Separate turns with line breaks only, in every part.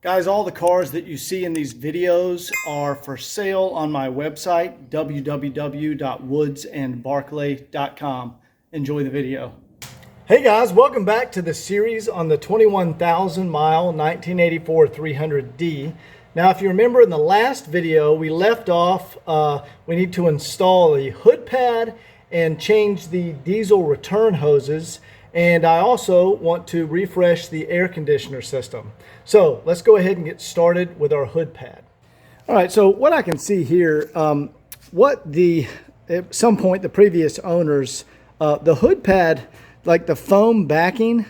Guys, all the cars that you see in these videos are for sale on my website, www.woodsandbarclay.com. Enjoy the video. Hey guys, welcome back to the series on the 21,000 mile 1984 300D. Now, if you remember in the last video, we left off, we need to install the hood pad and change the diesel return hoses. And I also want to refresh the air conditioner system. So let's go ahead and get started with our hood pad. All right, so what I can see here, at some point the previous owners, the hood pad, like the foam backing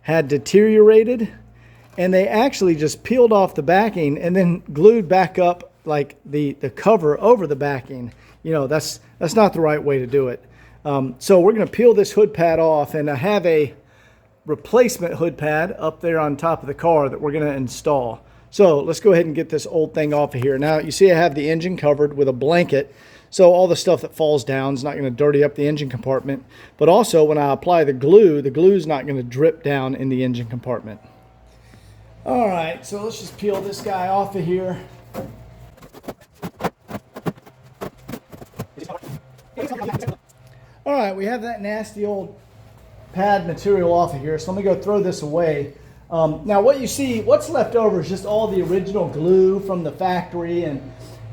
had deteriorated, and they actually just peeled off the backing and then glued back up like the cover over the backing. You know, that's not the right way to do it. So we're going to peel this hood pad off, and I have a replacement hood pad up there on top of the car that we're going to install. So let's go ahead and get this old thing off of here. Now you see I have the engine covered with a blanket, so all the stuff that falls down is not going to dirty up the engine compartment. But also when I apply the glue is not going to drip down in the engine compartment. All right, so let's just peel this guy off of here. All right, we have that nasty old pad material off of here, so let me go throw this away. Now what you see, what's left over is just all the original glue from the factory. And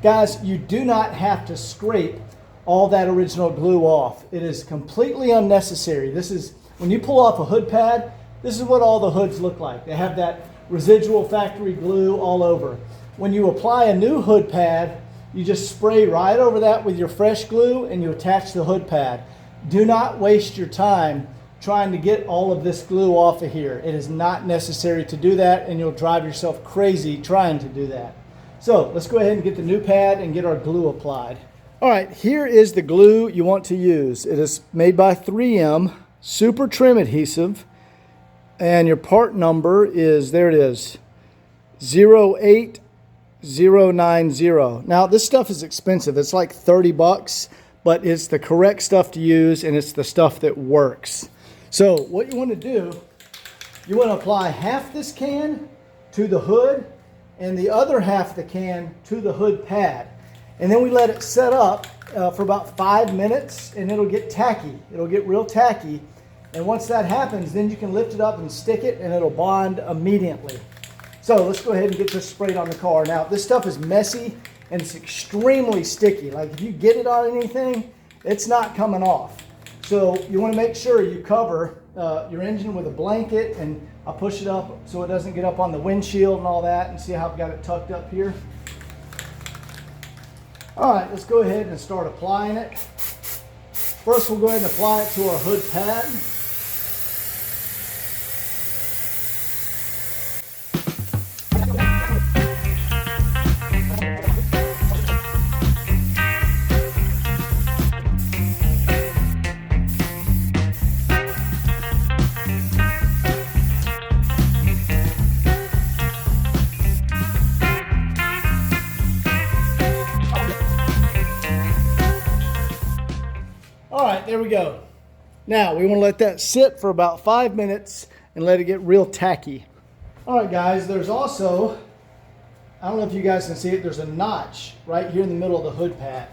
guys, you do not have to scrape all that original glue off. It is completely unnecessary. This is, when you pull off a hood pad, this is what all the hoods look like. They have that residual factory glue all over. When you apply a new hood pad, you just spray right over that with your fresh glue and you attach the hood pad. Do not waste your time trying to get all of this glue off of here. It is not necessary to do that, and you'll drive yourself crazy trying to do that. So let's go ahead and get the new pad and get our glue applied. All right, here is the glue you want to use. It is made by 3M, super trim adhesive, and your part number is, there it is, 08090. Now this stuff is expensive. It's like 30 bucks, but it's the correct stuff to use, and it's the stuff that works. So what you want to do, you want to apply half this can to the hood and the other half of the can to the hood pad. And then we let it set up for about 5 minutes, and it'll get tacky. It'll get real tacky. And once that happens, then you can lift it up and stick it, and it'll bond immediately. So let's go ahead and get this sprayed on the car. Now, this stuff is messy and it's extremely sticky. Like if you get it on anything, it's not coming off. So you want to make sure you cover your engine with a blanket, and I'll push it up so it doesn't get up on the windshield and all that. And see how I've got it tucked up here. All right, let's go ahead and start applying it. First, we'll go ahead and apply it to our hood pad. All right, there we go. Now we want to let that sit for about 5 minutes and let it get real tacky. All right, guys, there's also, I don't know if you guys can see it, there's a notch right here in the middle of the hood pad.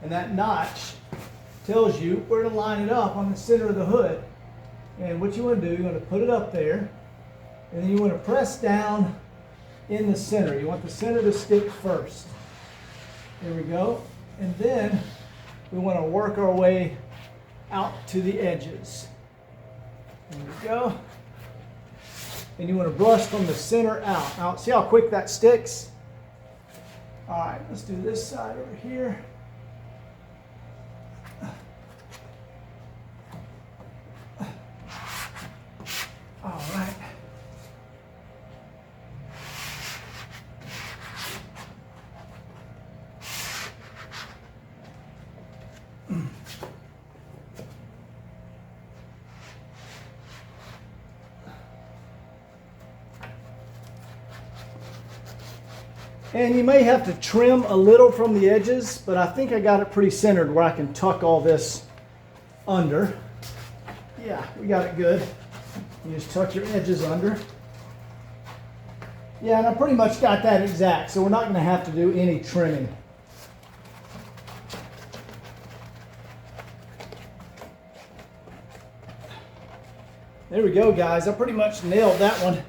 And that notch tells you where to line it up on the center of the hood. And what you want to do, you want to put it up there, and then you want to press down in the center. You want the center to stick first. There we go. And then we want to work our way out to the edges. There we go. And you want to brush from the center out. Now, see how quick that sticks? All right, let's do this side over here. All right. And you may have to trim a little from the edges, but I think I got it pretty centered where I can tuck all this under. Yeah, we got it good. You just tuck your edges under. Yeah, and I pretty much got that exact, so we're not going to have to do any trimming. There we go, guys. I pretty much nailed that one.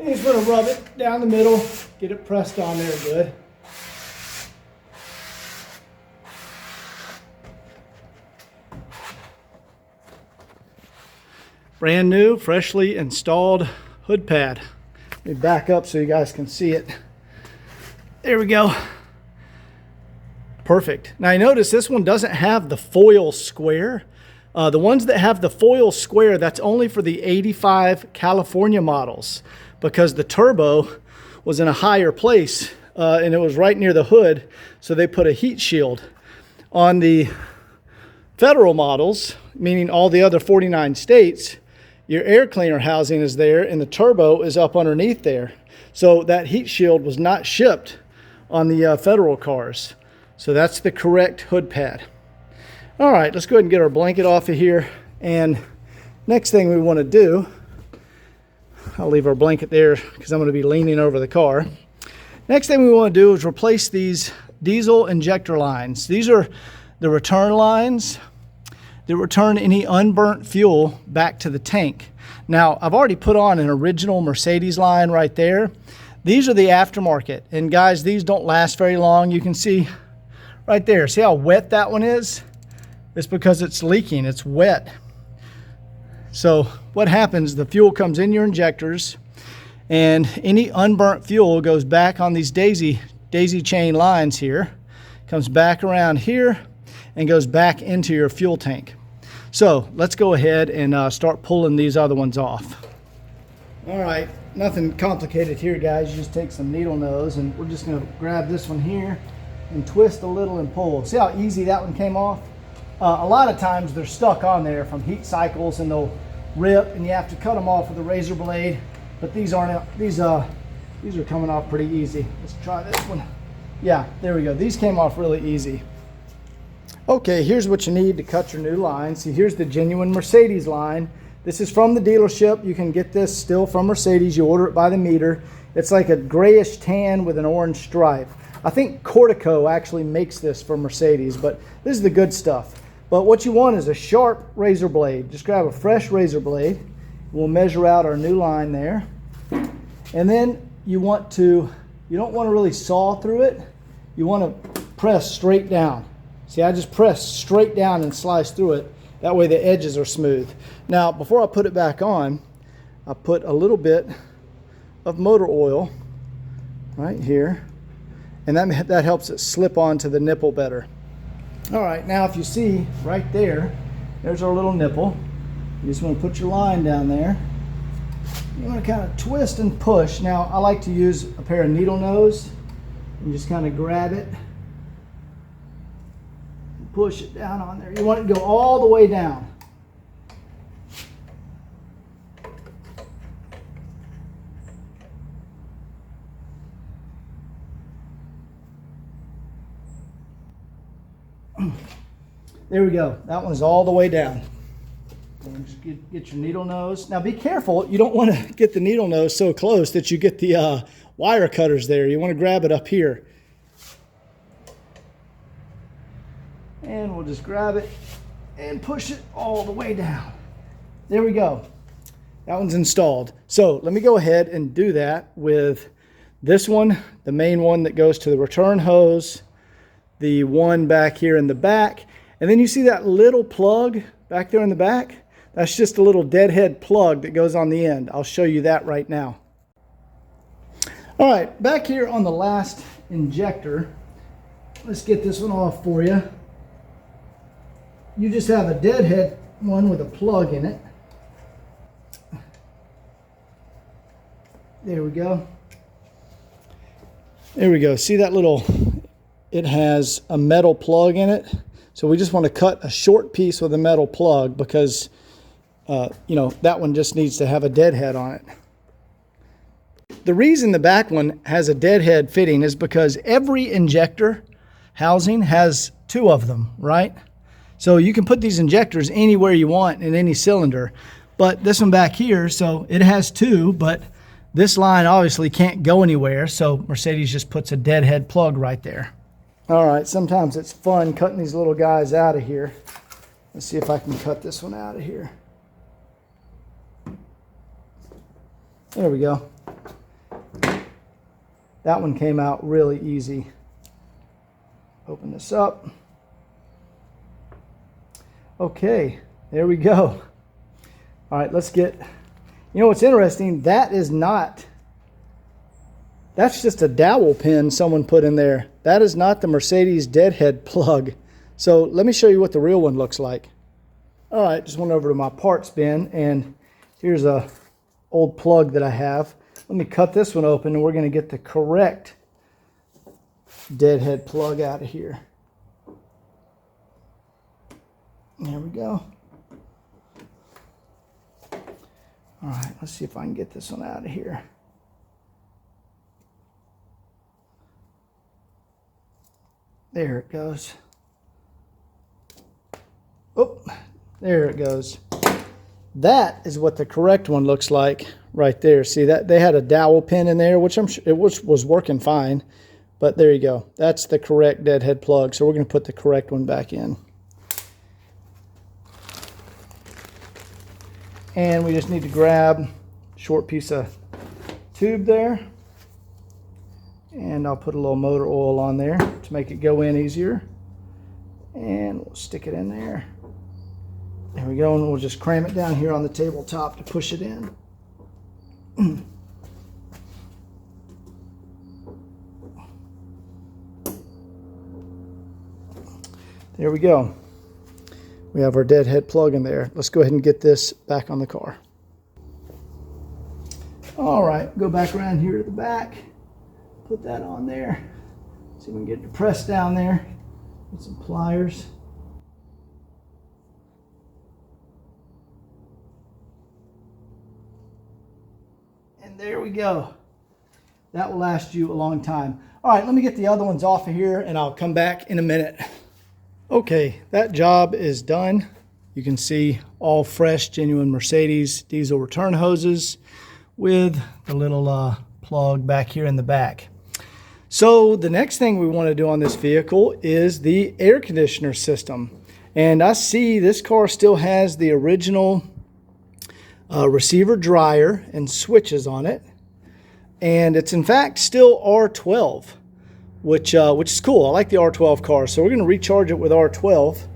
And just going to rub it down the middle, get it pressed on there good. Brand new, freshly installed hood pad. Let me back up so you guys can see it. There we go. Perfect. Now you notice this one doesn't have the foil square. The ones that have the foil square, that's only for the 85 California models, because the turbo was in a higher place and it was right near the hood, so they put a heat shield. On the federal models, meaning all the other 49 states, your air cleaner housing is there and the turbo is up underneath there. So that heat shield was not shipped on the federal cars. So that's the correct hood pad. All right, let's go ahead and get our blanket off of here. And next thing we want to do, I'll leave our blanket there because I'm going to be leaning over the car. Next thing we want to do is replace these diesel injector lines. These are the return lines that return any unburnt fuel back to the tank. Now, I've already put on an original Mercedes line right there. These are the aftermarket. And guys, these don't last very long. You can see right there. See how wet that one is? It's because it's leaking. It's wet. So what happens, the fuel comes in your injectors and any unburnt fuel goes back on these daisy chain lines here, comes back around here and goes back into your fuel tank. So let's go ahead and start pulling these other ones off. All right, nothing complicated here, guys. You just take some needle nose and we're just gonna grab this one here and twist a little and pull. See how easy that one came off? A lot of times they're stuck on there from heat cycles and they'll rip and you have to cut them off with a razor blade, but these are coming off pretty easy. Let's try this one. Yeah, there we go. These came off really easy. Okay, here's what you need to cut your new line. See, here's the genuine Mercedes line. This is from the dealership. You can get this still from Mercedes. You order it by the meter. It's like a grayish tan with an orange stripe. I think Cortico actually makes this for Mercedes, but this is the good stuff. But what you want is a sharp razor blade. Just grab a fresh razor blade. We'll measure out our new line there. And then you don't want to really saw through it. You want to press straight down. See, I just press straight down and slice through it. That way the edges are smooth. Now, before I put it back on, I put a little bit of motor oil right here. And that helps it slip onto the nipple better. All right, now if you see right there, there's our little nipple. You just want to put your line down there. You want to kind of twist and push. Now, I like to use a pair of needle nose. You just kind of grab it and push it down on there. You want it to go all the way down. There we go. That one's all the way down. And just get your needle nose. Now be careful. You don't want to get the needle nose so close that you get the wire cutters there. You want to grab it up here. And we'll just grab it and push it all the way down. There we go. That one's installed. So let me go ahead and do that with this one, the main one that goes to the return hose, the one back here in the back. And then you see that little plug back there in the back? That's just a little deadhead plug that goes on the end. I'll show you that right now. All right, back here on the last injector, let's get this one off for you. You just have a deadhead one with a plug in it. There we go. There we go. See that little, it has a metal plug in it. So we just want to cut a short piece with a metal plug because, that one just needs to have a deadhead on it. The reason the back one has a deadhead fitting is because every injector housing has two of them, right? So you can put these injectors anywhere you want in any cylinder. But this one back here, so it has two, but This line obviously can't go anywhere, so Mercedes just puts a deadhead plug right there. All right, sometimes it's fun cutting these little guys out of here. Let's see if I can cut this one out of here. There we go. That one came out really easy. Open this up. Okay, there we go. All right, let's get, you know what's interesting? That's just a dowel pin someone put in there. That is not the Mercedes deadhead plug. So let me show you what the real one looks like. All right, just went over to my parts bin, and here's a old plug that I have. Let me cut this one open, and we're going to get the correct deadhead plug out of here. There we go. All right, let's see if I can get this one out of here. There it goes. Oh, there it goes. That is what the correct one looks like right there. See that they had a dowel pin in there, which I'm sure it was working fine. But there you go. That's the correct deadhead plug. So we're going to put the correct one back in. And we just need to grab a short piece of tube there. And I'll put a little motor oil on there to make it go in easier. And we'll stick it in there. There we go, and we'll just cram it down here on the tabletop to push it in. There we go. We have our deadhead plug in there. Let's go ahead and get this back on the car. All right, go back around here to the back. Put that on there. See if we can get it pressed down there with some pliers. And there we go. That will last you a long time. All right, let me get the other ones off of here and I'll come back in a minute. Okay, that job is done. You can see all fresh, genuine Mercedes diesel return hoses with the little plug back here in the back. So the next thing we want to do on this vehicle is the air conditioner system. And I see this car still has the original receiver dryer and switches on it. And it's in fact still R12, which is cool. I like the R12 car. So we're going to recharge it with R12.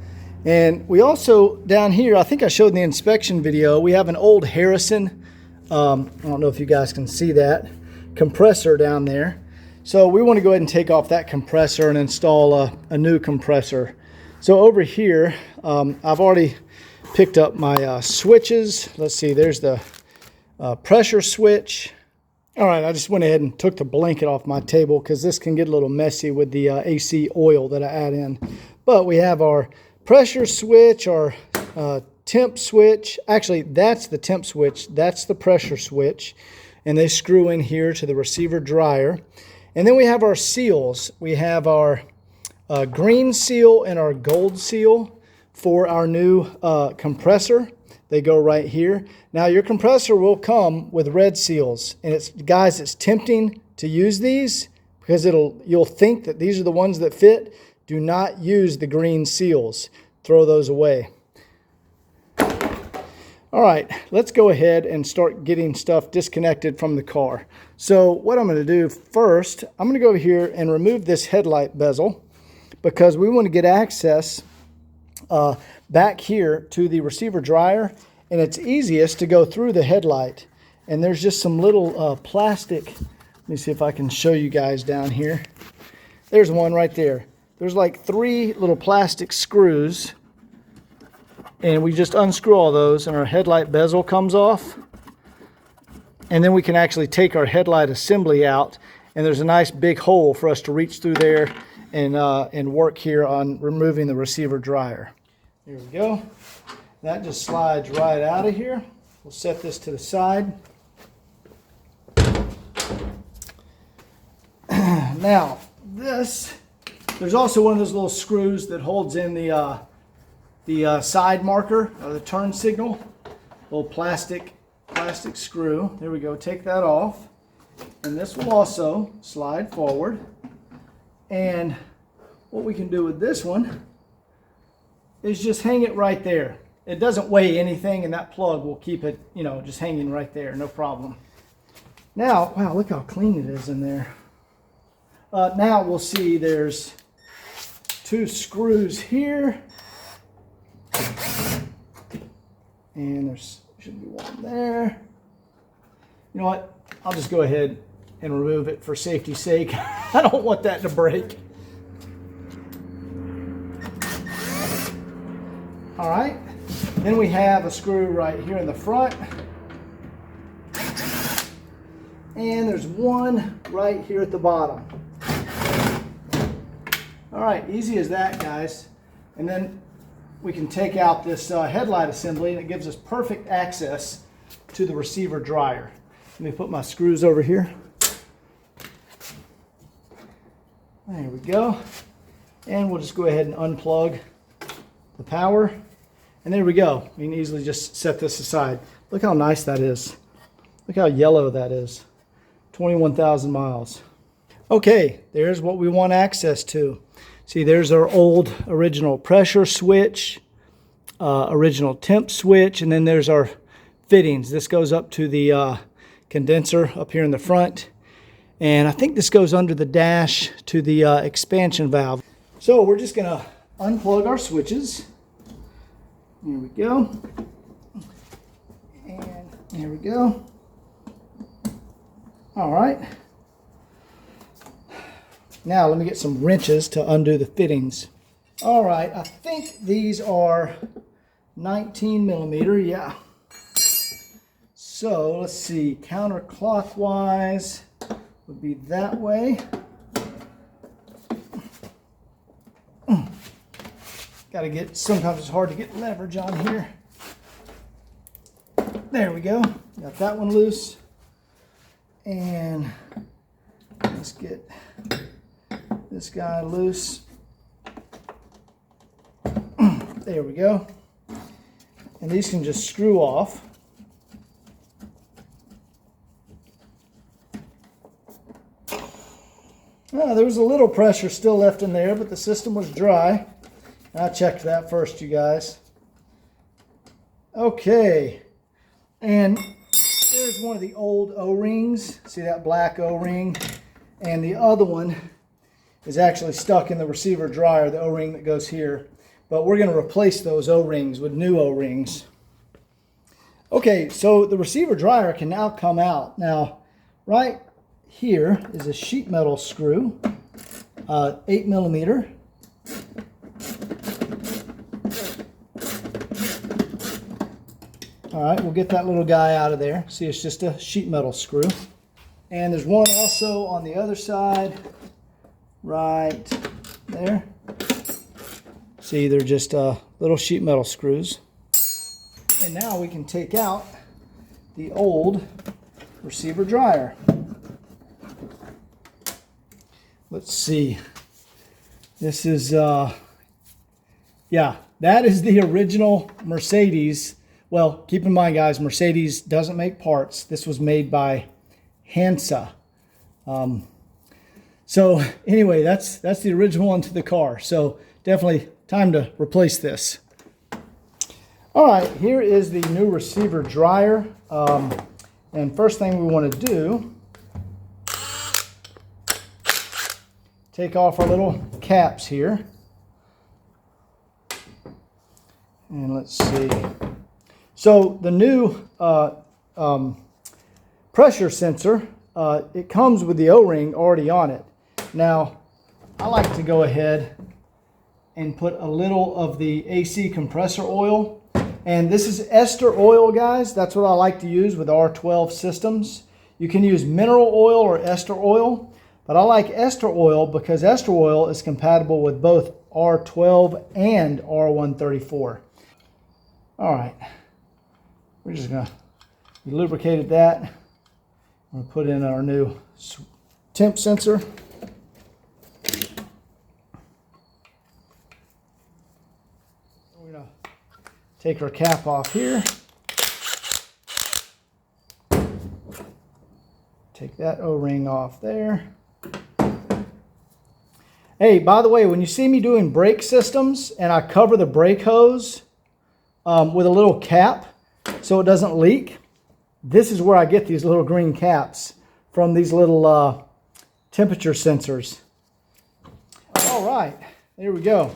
And we also, down here, I think I showed in the inspection video, we have an old Harrison, I don't know if you guys can see that, compressor down there. So we want to go ahead and take off that compressor and install a new compressor. So over here, I've already picked up my switches. Let's see, there's the pressure switch. All right, I just went ahead and took the blanket off my table because this can get a little messy with the AC oil that I add in. But we have our pressure switch, our temp switch. Actually, that's the temp switch. That's the pressure switch. And they screw in here to the receiver dryer. And then we have our seals. We have our green seal and our gold seal for our new compressor. They go right here. Now your compressor will come with red seals. And it's, guys, it's tempting to use these because you'll think that these are the ones that fit. Do not use the green seals. Throw those away. All right, let's go ahead and start getting stuff disconnected from the car. So what I'm going to do first, I'm going to go over here and remove this headlight bezel because we want to get access back here to the receiver dryer, and it's easiest to go through the headlight. And there's just some little plastic. Let me see if I can show you guys down here. There's one right there. There's like 3 little plastic screws. And we just unscrew all those and our headlight bezel comes off. And then we can actually take our headlight assembly out. And there's a nice big hole for us to reach through there and work here on removing the receiver dryer. Here we go. That just slides right out of here. We'll set this to the side. Now, there's also one of those little screws that holds in the side marker or the turn signal, little plastic plastic screw. There we go. Take that off. And this will also slide forward. And what we can do with this one is just hang it right there. It doesn't weigh anything, and that plug will keep it, you know, just hanging right there, no problem. Now, wow, look how clean it is in there. Now we'll see there's 2 screws here. And there's should be one there. You know what? I'll just go ahead and remove it for safety's sake. I don't want that to break. All right. Then we have a screw right here in the front. And there's one right here at the bottom. All right, easy as that, guys. And then we can take out this headlight assembly, and it gives us perfect access to the receiver dryer. Let me put my screws over here. There we go. And we'll just go ahead and unplug the power. And there we go. We can easily just set this aside. Look how nice that is. Look how yellow that is. 21,000 miles. Okay, there's what we want access to. See, there's our old original pressure switch, original temp switch, and then there's our fittings. This goes up to the condenser up here in the front. And I think this goes under the dash to the expansion valve. So we're just gonna unplug our switches. Here we go. And there we go. All right. Now let me get some wrenches to undo the fittings. All right, I think these are 19 millimeter, yeah. So let's see, counterclockwise would be that way. Got to get, sometimes it's hard to get leverage on here. There we go. Got that one loose. And let's get this guy loose. There we go. And these can just screw off. Oh, there was a little pressure still left in there, but the system was dry. I checked that first, you guys. Okay, and there's one of the old O-rings. See that black O-ring? And the other one is actually stuck in the receiver dryer, the O-ring that goes here. But we're going to replace those O-rings with new O-rings. Okay, so the receiver dryer can now come out. Now, right here is a sheet metal screw, 8 millimeter. All right, we'll get that little guy out of there. See, it's just a sheet metal screw. And there's one also on the other side, right there. See, they're just little sheet metal screws. And now we can take out the old receiver dryer. Let's see. This is, yeah, that is the original Mercedes. Well, keep in mind, guys, Mercedes doesn't make parts. This was made by Hansa. So anyway, that's the original one to the car. So definitely time to replace this. All right, here is the new receiver dryer. And first thing we want to do, take off our little caps here. And let's see. So the new pressure sensor, it comes with the O-ring already on it. Now, I like to go ahead and put a little of the AC compressor oil. And this is ester oil, guys. That's what I like to use with R12 systems. You can use mineral oil or ester oil, but I like ester oil because ester oil is compatible with both R12 and R134. All right. We're just going to lubricate that. I'm going to put in our new temp sensor. We're going to take our cap off here. Take that O-ring off there. Hey, by the way, when you see me doing brake systems and I cover the brake hose with a little cap so it doesn't leak, this is where I get these little green caps from these little temperature sensors. All right, there we go.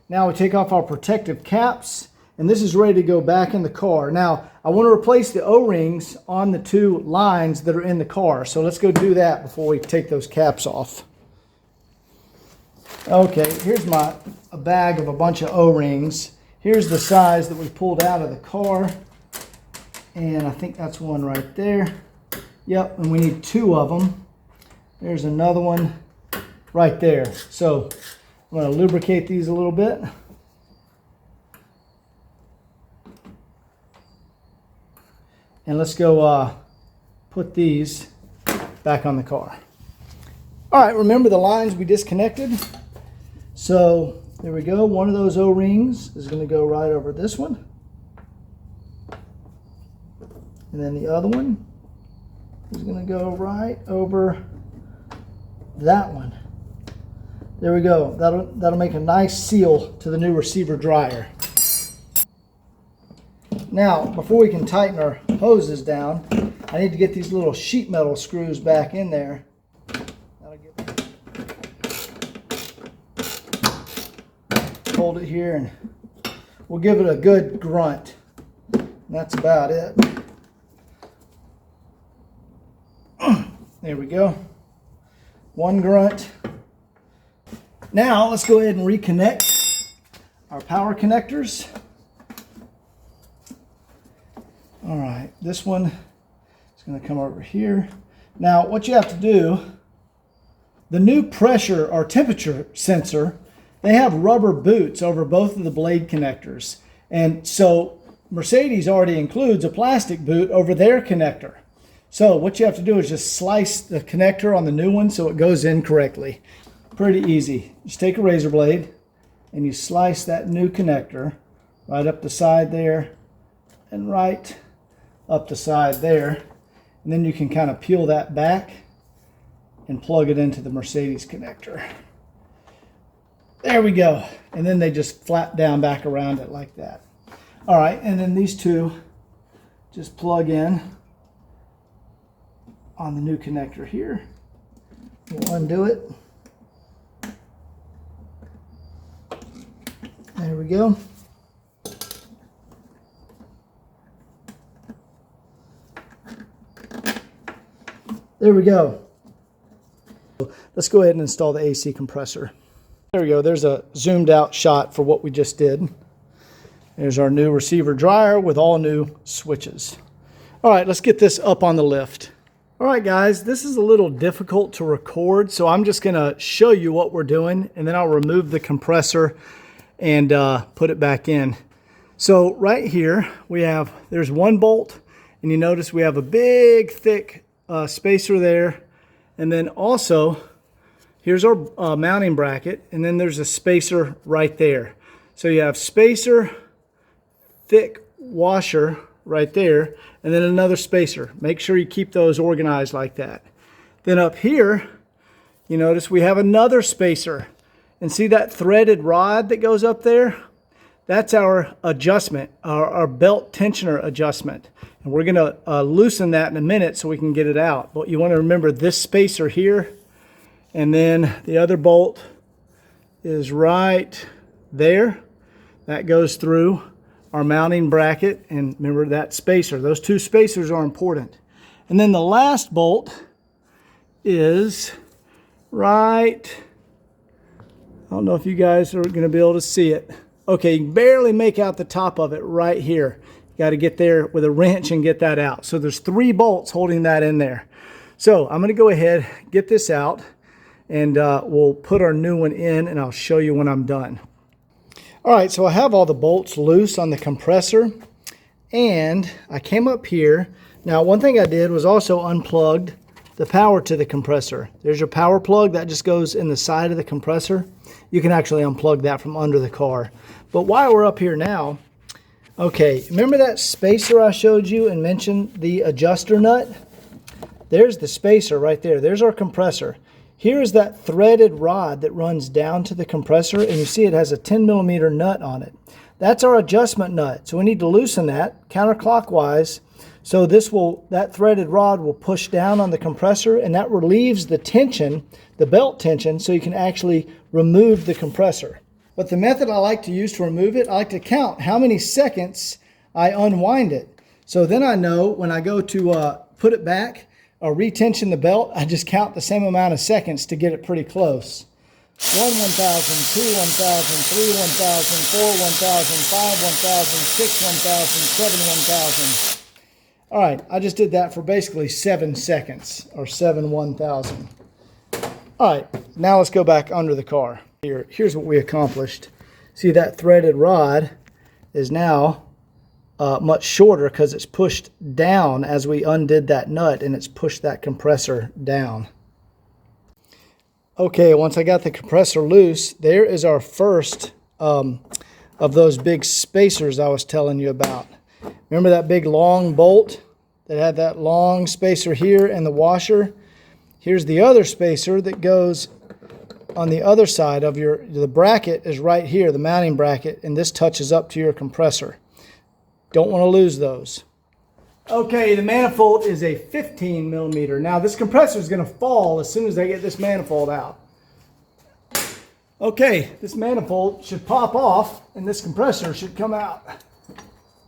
Now we take off our protective caps, and this is ready to go back in the car. Now, I want to replace the O-rings on the two lines that are in the car. So let's go do that before we take those caps off. Okay, here's a bag of a bunch of O-rings. Here's the size that we pulled out of the car. And I think that's one right there. Yep, and we need 2 of them. There's another one right there. So I'm going to lubricate these a little bit. And let's go put these back on the car. All right, remember the lines we disconnected? So there we go. One of those O-rings is going to go right over this one. And then the other one is going to go right over that one. There we go. That'll make a nice seal to the new receiver dryer. Now, before we can tighten our hoses down, I need to get these little sheet metal screws back in there. Hold it here and we'll give it a good grunt. And that's about it. There we go. One grunt. Now let's go ahead and reconnect our power connectors. All right, this one is going to come over here. Now what you have to do, the new pressure or temperature sensor, they have rubber boots over both of the blade connectors. And so Mercedes already includes a plastic boot over their connector. So what you have to do is just slice the connector on the new one so it goes in correctly. Pretty easy. Just take a razor blade and you slice that new connector right up the side there and right up the side there. And then you can kind of peel that back and plug it into the Mercedes connector. There we go. And then they just flap down back around it like that. All right, and then these two just plug in on the new connector here. We'll undo it. There we go. There we go. Let's go ahead and install the AC compressor. There we go. There's a zoomed out shot for what we just did. There's our new receiver dryer with all new switches. All right, let's get this up on the lift. All right, guys, this is a little difficult to record, so I'm just going to show you what we're doing, and then I'll remove the compressor and put it back in. So right here, there's one bolt, and you notice we have a big, thick spacer there. And then also, here's our mounting bracket, and then there's a spacer right there. So you have spacer, thick washer right there, and then another spacer. Make sure you keep those organized like that. Then up here, you notice we have another spacer. And see that threaded rod that goes up there? That's our adjustment, our belt tensioner adjustment. And we're going to loosen that in a minute so we can get it out. But you want to remember this spacer here. And then the other bolt is right there. That goes through our mounting bracket. And remember that spacer. Those two spacers are important. And then the last bolt is right... I don't know if you guys are going to be able to see it. Okay, you can barely make out the top of it right here. You got to get there with a wrench and get that out. So there's 3 bolts holding that in there. So I'm going to go ahead, get this out, and we'll put our new one in, and I'll show you when I'm done. All right, so I have all the bolts loose on the compressor, and I came up here. Now, one thing I did was also unplugged the power to the compressor. There's your power plug. That just goes in the side of the compressor. You can actually unplug that from under the car. But while we're up here now, okay, remember that spacer I showed you and mentioned the adjuster nut? There's the spacer right there. There's our compressor. Here is that threaded rod that runs down to the compressor, and you see it has a 10mm nut on it. That's our adjustment nut. So we need to loosen that counterclockwise. So that threaded rod will push down on the compressor, and that relieves the tension, the belt tension, so you can actually remove the compressor. But the method I like to use to remove it, I like to count how many seconds I unwind it. So then I know when I go to put it back or retension the belt, I just count the same amount of seconds to get it pretty close. 1, 1,000, 2, 1,000, 3, 1,000, 4, 1,000, 5, 1,000, 6, 1,000, 7, 1,000. All right, I just did that for basically 7 seconds, or 7 1,000. All right, now let's go back under the car. Here's what we accomplished. See, that threaded rod is now much shorter because it's pushed down as we undid that nut, and it's pushed that compressor down. Okay, once I got the compressor loose, there is our first of those big spacers I was telling you about. Remember that big long bolt that had that long spacer here and the washer? Here's the other spacer that goes on the other side of the bracket is right here, the mounting bracket, and this touches up to your compressor. Don't want to lose those. Okay, the manifold is a 15mm. Now this compressor is going to fall as soon as I get this manifold out. Okay, this manifold should pop off and this compressor should come out.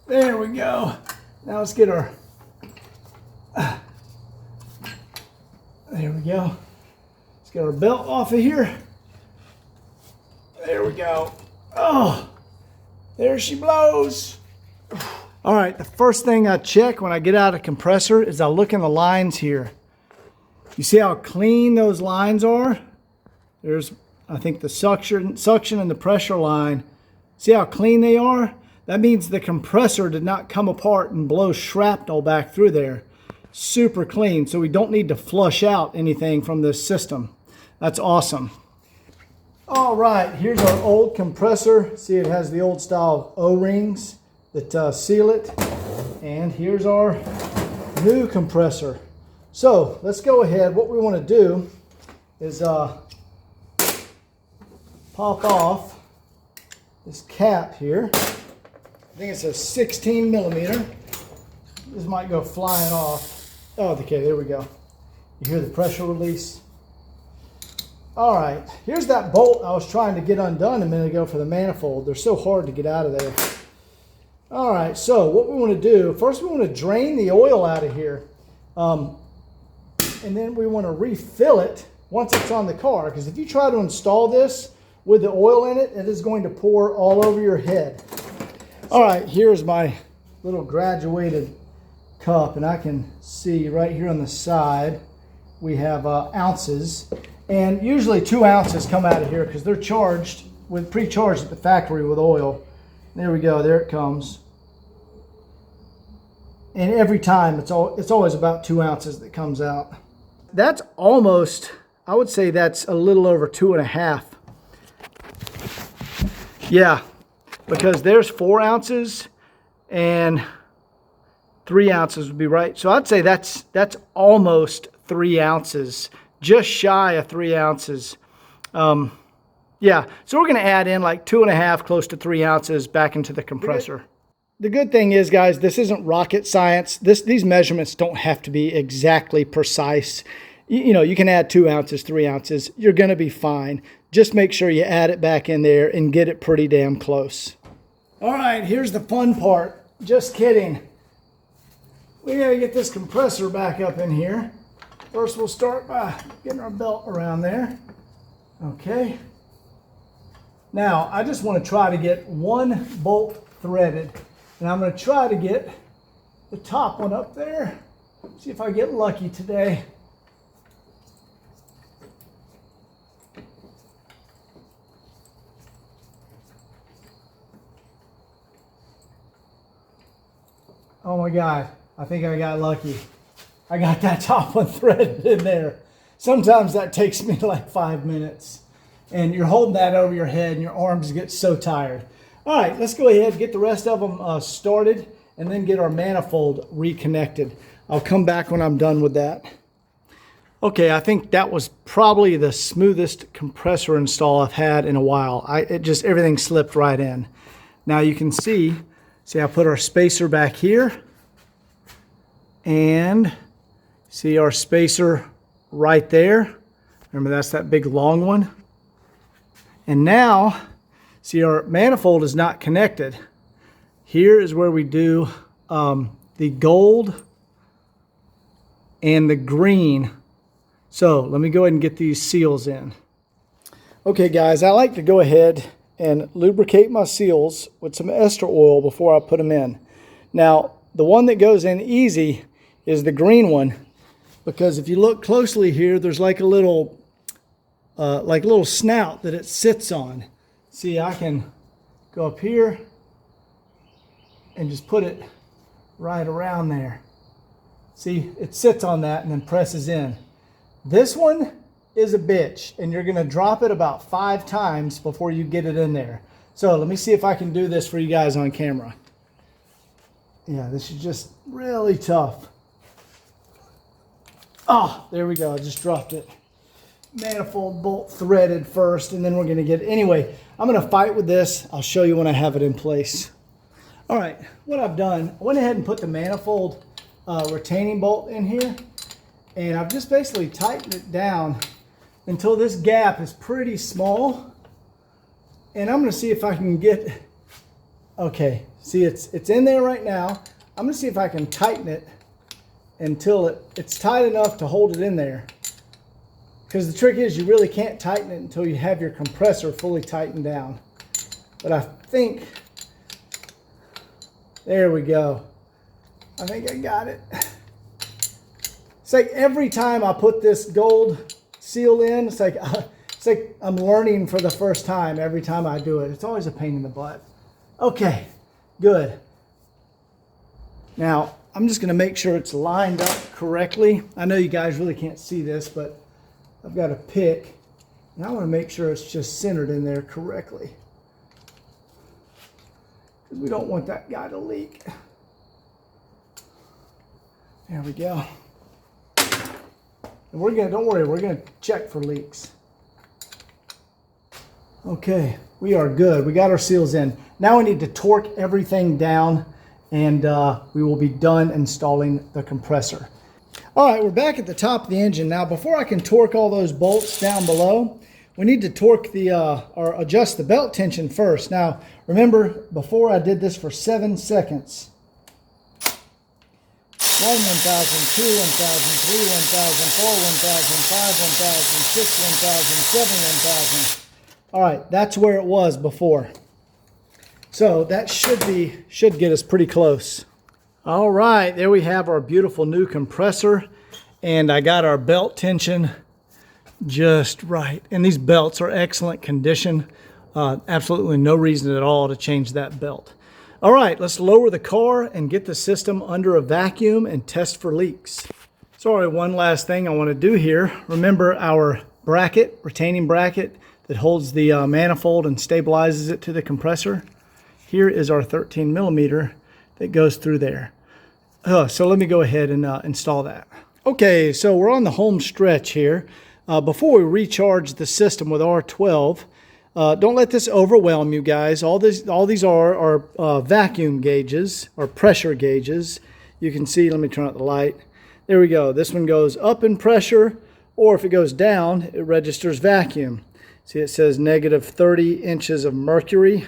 There we go. Now let's get our, there we go. Let's get our belt off of here. There we go. Oh, there she blows. All right, the first thing I check when I get out a compressor is I look in the lines here. You see how clean those lines are? There's, I think, the suction and the pressure line. See how clean they are? That means the compressor did not come apart and blow shrapnel back through there. Super clean, so we don't need to flush out anything from this system. That's awesome. All right, here's our old compressor. See, it has the old style O-rings that seal it. And here's our new compressor. So let's go ahead. What we want to do is pop off this cap here. I think it's a 16mm. This might go flying off. Oh, okay, there we go. You hear the pressure release? All right, here's that bolt I was trying to get undone a minute ago for the manifold. They're so hard to get out of there. All right, so what we want to do, first we want to drain the oil out of here. And then we want to refill it once it's on the car, because if you try to install this with the oil in it, it is going to pour all over your head. All right, here's my little graduated cup, and I can see right here on the side we have ounces, and usually 2 ounces come out of here because they're charged with pre-charged at the factory with oil. There we go, there it comes. And every time it's always about 2 ounces that comes out. That's almost, I would say that's a little over 2.5. Yeah, because there's 4 ounces and 3 ounces would be right. So I'd say that's almost 3 ounces, just shy of 3 ounces. Yeah, so we're going to add in like 2.5, close to 3 ounces back into the compressor. The good thing is, guys, this isn't rocket science. These measurements don't have to be exactly precise. You know, you can add 2 ounces, 3 ounces. You're going to be fine. Just make sure you add it back in there and get it pretty damn close. All right, here's the fun part. Just kidding. We got to get this compressor back up in here. First, we'll start by getting our belt around there. Okay. Now, I just want to try to get one bolt threaded. And I'm going to try to get the top one up there. See if I get lucky today. Oh my God, I think I got lucky. I got that top one threaded in there. Sometimes that takes me like 5 minutes. And you're holding that over your head and your arms get so tired. All right, let's go ahead and get the rest of them started and then get our manifold reconnected. I'll come back when I'm done with that. Okay, I think that was probably the smoothest compressor install I've had in a while. Everything slipped right in. Now you can see I put our spacer back here, and see our spacer right there. Remember, that's that big long one. And now, see, our manifold is not connected. Here is where we do the gold and the green. So let me go ahead and get these seals in. Okay guys, I like to go ahead and lubricate my seals with some ester oil before I put them in. Now, the one that goes in easy is the green one, because if you look closely here, there's like a little snout that it sits on. See, I can go up here and just put it right around there. See, it sits on that and then presses in. This one is a bitch, and you're gonna drop it about 5 times before you get it in there. So let me see if I can do this for you guys on camera. Yeah, this is just really tough. Oh, there we go, I just dropped it. Manifold bolt threaded first, and then we're gonna anyway, I'm gonna fight with this. I'll show you when I have it in place. All right, what I've done, I went ahead and put the manifold retaining bolt in here, and I've just basically tightened it down until this gap is pretty small. And I'm gonna see if I can get, okay, see it's in there right now. I'm gonna see if I can tighten it until it's tight enough to hold it in there. Because the trick is, you really can't tighten it until you have your compressor fully tightened down. But I think, there we go. I think I got it. It's like every time I put this gold seal in, it's like I'm learning for the first time every time I do it. It's always a pain in the butt. Okay, good. Now, I'm just gonna make sure it's lined up correctly. I know you guys really can't see this, but I've got a pick, and I wanna make sure it's just centered in there correctly. Because we don't want that guy to leak. There we go. And don't worry, we're gonna check for leaks. Okay, we are good. We got our seals in. Now we need to torque everything down, and we will be done installing the compressor. All right, we're back at the top of the engine. Now, before I can torque all those bolts down below, we need to torque or adjust the belt tension first. Now, remember, before I did this for 7 seconds. 1, 1,000, 2, 1,000, 3, 1,000, 4, 1,000, 5, 1,000, 6, 1,000, 7, 1,000. All right, that's where it was before. So that should get us pretty close. All right, there we have our beautiful new compressor, and I got our belt tension just right. And these belts are excellent condition. Absolutely no reason at all to change that belt. All right, let's lower the car and get the system under a vacuum and test for leaks. Sorry, one last thing I want to do here. Remember our bracket, retaining bracket that holds the manifold and stabilizes it to the compressor? Here is our 13 millimeter that goes through there. So let me go ahead and install that. Okay, so we're on the home stretch here. Before we recharge the system with R12, don't let this overwhelm you guys. All these are vacuum gauges or pressure gauges. You can see, let me turn out the light. There we go. This one goes up in pressure, or if it goes down, it registers vacuum. See, it says negative 30 inches of mercury.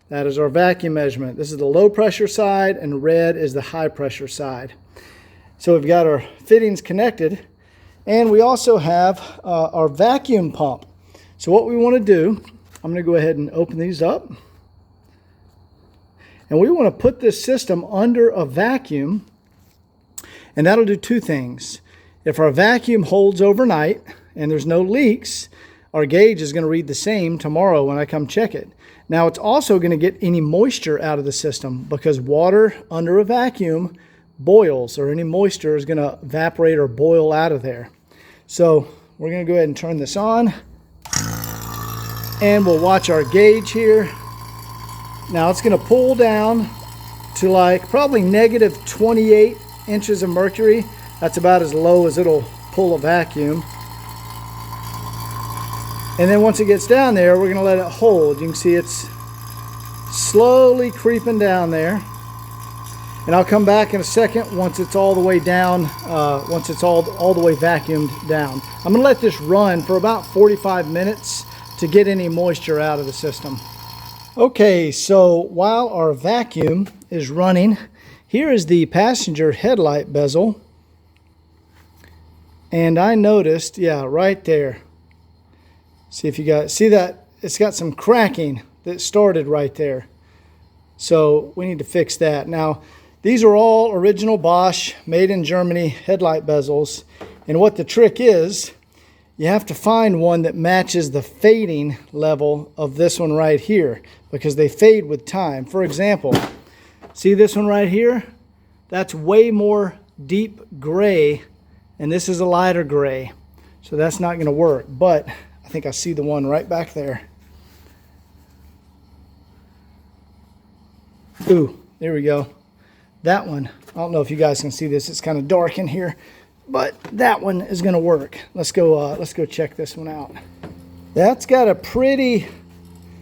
That is our vacuum measurement. This is the low pressure side, and red is the high pressure side. So we've got our fittings connected, and we also have our vacuum pump. So what we want to do, I'm going to go ahead and open these up. And we want to put this system under a vacuum, and that'll do 2 things. If our vacuum holds overnight and there's no leaks, our gauge is going to read the same tomorrow when I come check it. Now, it's also going to get any moisture out of the system, because water under a vacuum boils, or any moisture is going to evaporate or boil out of there. So we're going to go ahead and turn this on, and we'll watch our gauge here. Now it's going to pull down to like probably negative 28 inches of mercury. That's about as low as it'll pull a vacuum. And then once it gets down there, we're gonna let it hold. You can see it's slowly creeping down there. And I'll come back in a second once it's all the way down, once it's all the way vacuumed down. I'm gonna let this run for about 45 minutes to get any moisture out of the system. Okay, so while our vacuum is running, here is the passenger headlight bezel. And I noticed, yeah, right there. See if you see that it's got some cracking that started right there. So we need to fix that. Now, these are all original Bosch, made in Germany headlight bezels. And what the trick is, you have to find one that matches the fading level of this one right here, because they fade with time. For example, see this one right here? That's way more deep gray, and this is a lighter gray. So that's not gonna work, but I think I see the one right back there. Ooh, there we go. That one, I don't know if you guys can see this, it's kind of dark in here, but that one is gonna work. Let's go check this one out. That's got a pretty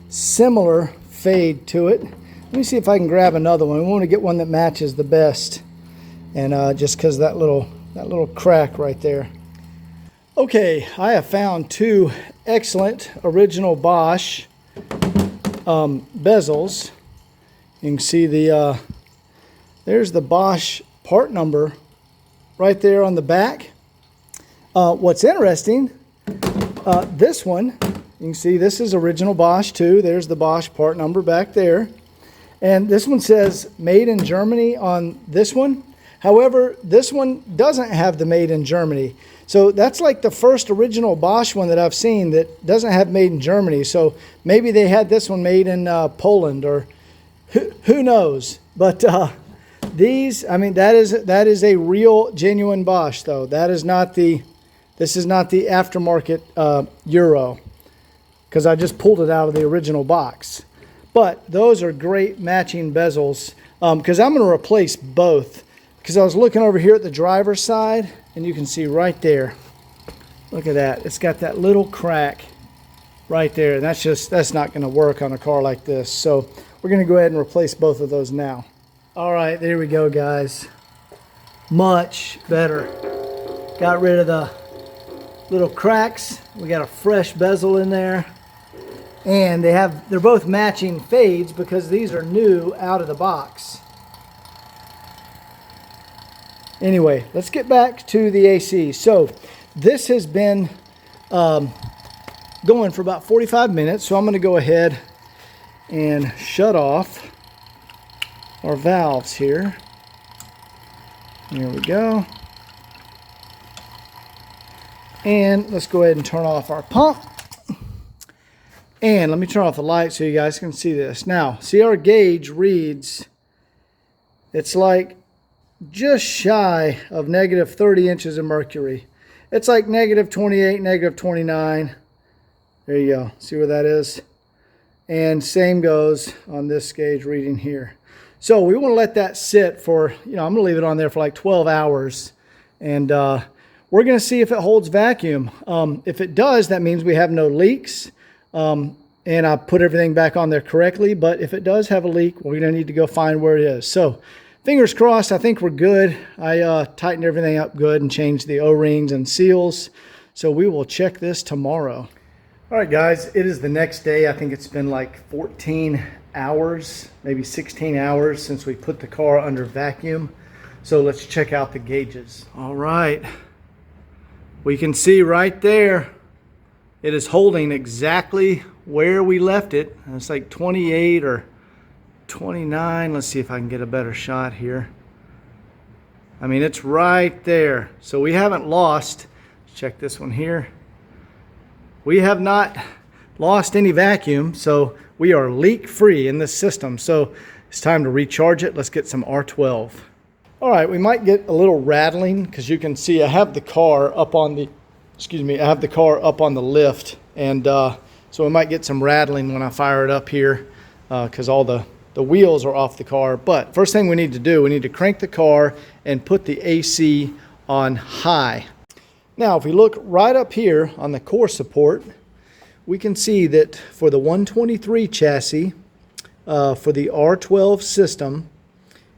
similar fade to it. Let me see if I can grab another one. We want to get one that matches the best, and just because that little crack right there. Okay, I have found two excellent original Bosch bezels. You can see there's the Bosch part number right there on the back. What's interesting, this one, you can see this is original Bosch too. There's the Bosch part number back there. And this one says made in Germany on this one. However, this one doesn't have the made in Germany. So that's like the first original Bosch one that I've seen that doesn't have made in Germany. So maybe they had this one made in Poland, or who knows. But these, I mean, that is a real genuine Bosch though. This is not the aftermarket Euro, because I just pulled it out of the original box. But those are great matching bezels, because I'm going to replace both. Because I was looking over here at the driver's side, and you can see right there, look at that. It's got that little crack right there. And that's not going to work on a car like this. So we're going to go ahead and replace both of those now. All right, there we go, guys. Much better. Got rid of the little cracks. We got a fresh bezel in there. And they're both matching fades because these are new out of the box. Anyway, let's get back to the AC. So this has been going for about 45 minutes. So I'm going to go ahead and shut off our valves here. There we go. And let's go ahead and turn off our pump. And let me turn off the light so you guys can see this. Now, see our gauge reads, it's like just shy of negative 30 inches of mercury. It's like negative 28, negative 29. There you go. See where that is? And same goes on this gauge reading here. So we want to let that sit for, I'm going to leave it on there for like 12 hours. And we're going to see if it holds vacuum. If it does, that means we have no leaks. And I put everything back on there correctly. But if it does have a leak, we're going to need to go find where it is. So fingers crossed, I think we're good. I tightened everything up good and changed the O-rings and seals. So we will check this tomorrow. All right, guys, it is the next day. I think it's been like 14 hours, maybe 16 hours since we put the car under vacuum. So let's check out the gauges. All right. We can see right there, it is holding exactly where we left it. And it's like 28 or 29. Let's see if I can get a better shot here. I mean, it's right there. So we haven't lost. Let's check this one here. We have not lost any vacuum, so we are leak free in this system. So it's time to recharge it. Let's get some R12. All right, we might get a little rattling because you can see I have the car up on the, I have the car up on the lift, and so we might get some rattling when I fire it up here because all the wheels are off the car. But first thing we need to do, we need to crank the car and put the AC on high. Now, if we look right up here on the core support, we can see that for the 123 chassis, for the R12 system,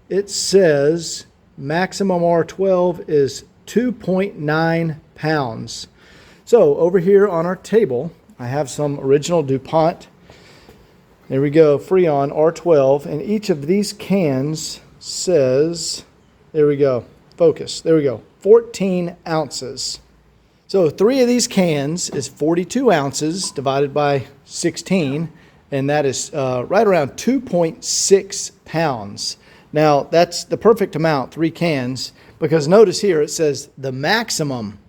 it says maximum R12 is 2.9 pounds. So over here on our table, I have some original DuPont. There we go, Freon R12, and each of these cans says, there we go, focus, there we go, 14 ounces. So 3 of these cans is 42 ounces divided by 16, and that is right around 2.6 pounds. Now, that's the perfect amount, 3 cans, because notice here it says the maximum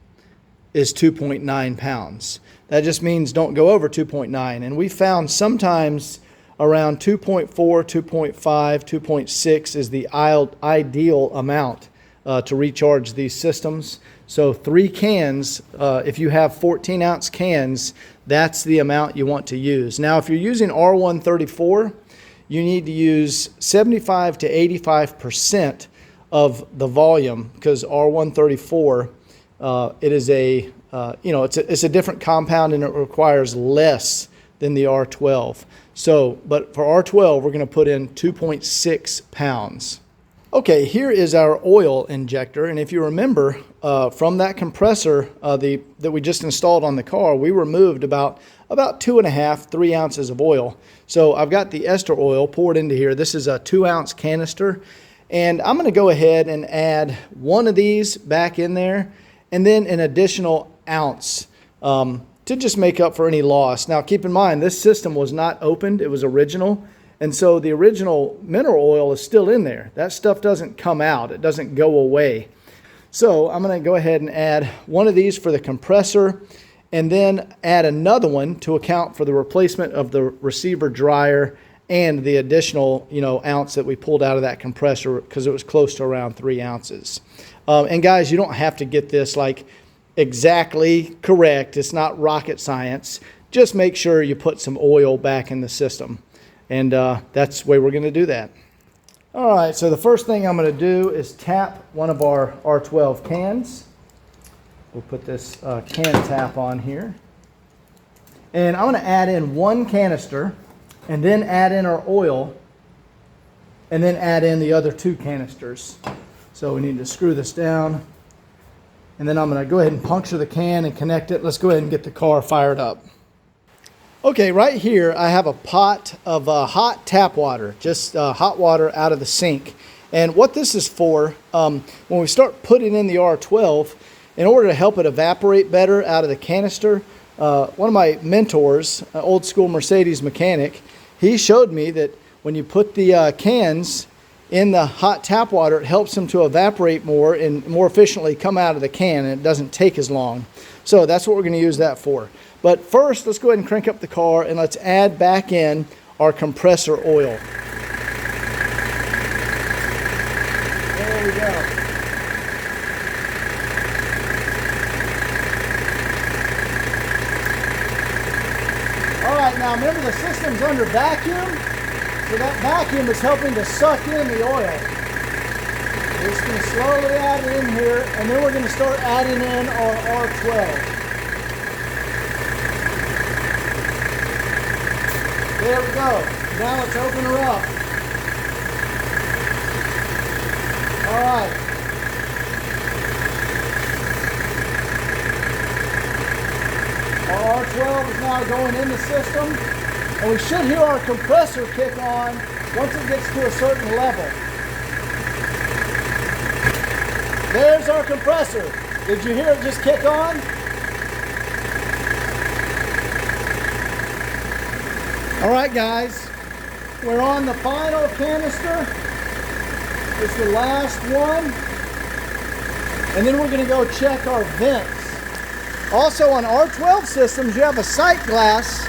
is 2.9 pounds. That just means don't go over 2.9, and we found sometimes around 2.4, 2.5, 2.6 is the ideal amount to recharge these systems. So 3 cans, if you have 14-ounce cans, that's the amount you want to use. Now, if you're using R134, you need to use 75 to 85% of the volume, because R134, it is it's a different compound and it requires less than the R12. So, but for R12, we're going to put in 2.6 pounds. Okay, here is our oil injector, and if you remember from that compressor that we just installed on the car, we removed about 2.5, 3 ounces of oil. So I've got the ester oil poured into here. This is a 2-ounce canister, and I'm going to go ahead and add 1 of these back in there, and then an additional ounce to just make up for any loss. Now keep in mind, this system was not opened, it was original. And so the original mineral oil is still in there. That stuff doesn't come out. It doesn't go away. So I'm going to go ahead and add 1 of these for the compressor, and then add another one to account for the replacement of the receiver dryer and the additional ounce that we pulled out of that compressor, because it was close to around 3 ounces. And guys, you don't have to get this like exactly correct. It's not rocket science. Just make sure you put some oil back in the system. And that's the way we're going to do that. All right, so the first thing I'm going to do is tap one of our R12 cans. We'll put this can tap on here. And I'm going to add in 1 canister, and then add in our oil, and then add in the other 2 canisters. So we need to screw this down. And then I'm going to go ahead and puncture the can and connect it. Let's go ahead and get the car fired up. Okay, right here I have a pot of hot tap water, just hot water out of the sink. And what this is for, when we start putting in the R12, in order to help it evaporate better out of the canister, one of my mentors, an old school Mercedes mechanic, he showed me that when you put the cans in the hot tap water, it helps them to evaporate more and more efficiently come out of the can, and it doesn't take as long. So that's what we're going to use that for. But first, let's go ahead and crank up the car, and let's add back in our compressor oil. There we go. All right, now remember the system's under vacuum, so that vacuum is helping to suck in the oil. We're just going to slowly add it in here, and then we're going to start adding in our R12. There we go. Now let's open her up. All right. Our R12 is now going in the system, and we should hear our compressor kick on once it gets to a certain level. There's our compressor. Did you hear it just kick on? All right, guys, we're on the final canister. It's the last one. And then we're going to go check our vents. Also, on R12 systems, you have a sight glass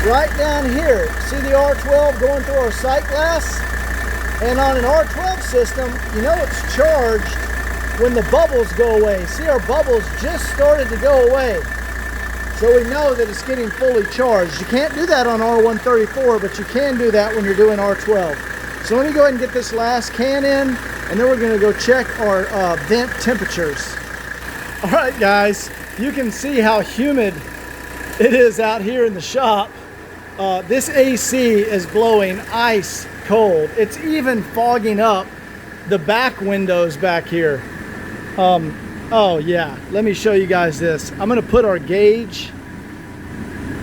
right down here. See the R12 going through our sight glass? And on an R12 system, you know it's charged when the bubbles go away. See, our bubbles just started to go away. So we know that it's getting fully charged. You can't do that on R134, but you can do that when you're doing R12. So let me go ahead and get this last can in, and then we're going to go check our vent temperatures. All right, guys, you can see how humid it is out here in the shop. This AC is blowing ice cold. It's even fogging up the back windows back here. Oh yeah, let me show you guys this. I'm gonna put our gauge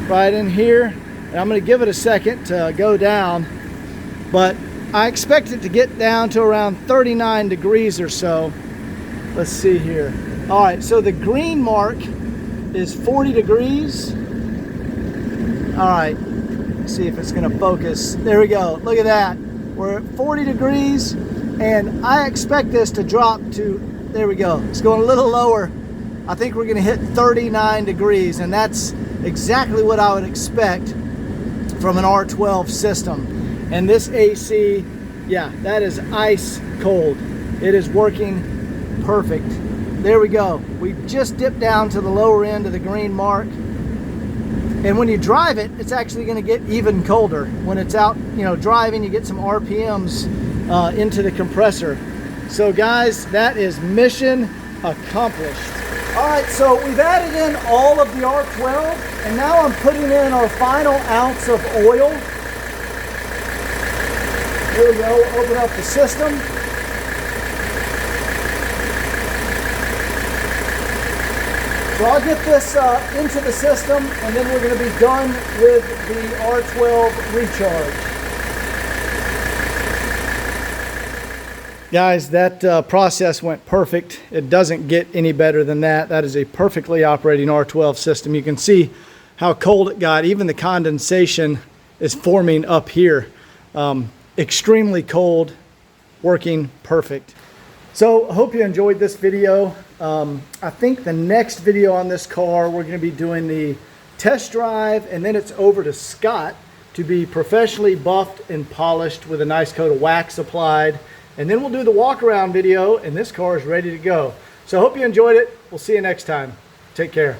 right in here, and I'm gonna give it a second to go down, but I expect it to get down to around 39 degrees or so. Let's see here. All right, so the green mark is 40 degrees. All right, let's see if it's gonna focus. There we go, look at that. We're at 40 degrees, and I expect this to drop to, there we go, it's going a little lower. I think we're gonna hit 39 degrees, and that's exactly what I would expect from an R12 system. And this AC, yeah, that is ice cold. It is working perfect. There we go. We just dipped down to the lower end of the green mark. And when you drive it, it's actually going to get even colder. When it's out, you know, driving, you get some RPMs into the compressor. So guys, that is mission accomplished. All right, so we've added in all of the R12, and now I'm putting in our final ounce of oil. There we go, open up the system. So I'll get this into the system, and then we're going to be done with the R12 recharge. Guys, that process went perfect. It doesn't get any better than that. That is a perfectly operating R12 system. You can see how cold it got. Even the condensation is forming up here. Extremely cold, working perfect. So I hope you enjoyed this video. I think the next video on this car, we're going to be doing the test drive, and then it's over to Scott to be professionally buffed and polished with a nice coat of wax applied. And then we'll do the walk around video, and this car is ready to go. So I hope you enjoyed it. We'll see you next time. Take care.